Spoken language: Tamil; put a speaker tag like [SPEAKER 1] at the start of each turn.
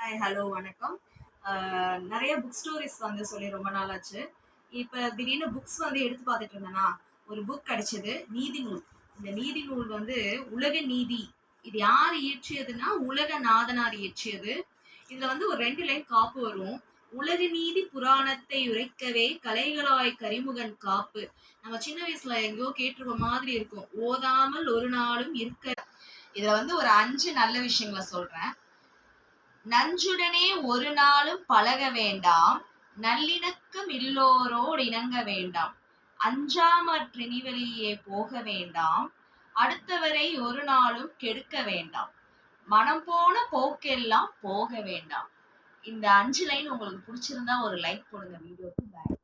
[SPEAKER 1] ஹாய், ஹலோ, வணக்கம். நெறைய புக் ஸ்டோரீஸ் வந்து சொல்லி ரொம்ப நாள் ஆச்சு. இப்ப திடீர்னு புக்ஸ் வந்து எடுத்து பார்த்துட்டு இருந்தேனா, ஒரு புக் கிடைச்சது. நீதி நூல். இந்த நீதி நூல் வந்து உலக நீதி. இது யார் இயற்றியதுன்னா, உலக நாதனார் இயற்றியது. இதுல வந்து ஒரு 2 லைன் காப்பு வரும். "உலக நீதி புராணத்தை உரைக்கவே கலைகளாய் கரிமுகன் காப்பு." நம்ம சின்ன வயசுல எங்கேயோ கேட்டிருக்க மாதிரி இருக்கும். "ஓதாமல் ஒரு நாளும் இருக்க." இதுல வந்து ஒரு 5 நல்ல விஷயங்கள சொல்றேன். நஞ்சுடனே ஒரு நாளும் பழக வேண்டாம். நல்லிணக்கம் இல்லோரோடு இணங்க வேண்டாம். அஞ்சாமற் பிணிவழியே போக வேண்டாம். அடுத்தவரை ஒரு நாளும் கெடுக்க வேண்டாம். மனம் போன போக்கெல்லாம் போக வேண்டாம். இந்த 5 லைன் உங்களுக்கு பிடிச்சிருந்தா ஒரு லைக் போடுங்க வீடியோக்கு. பாய்.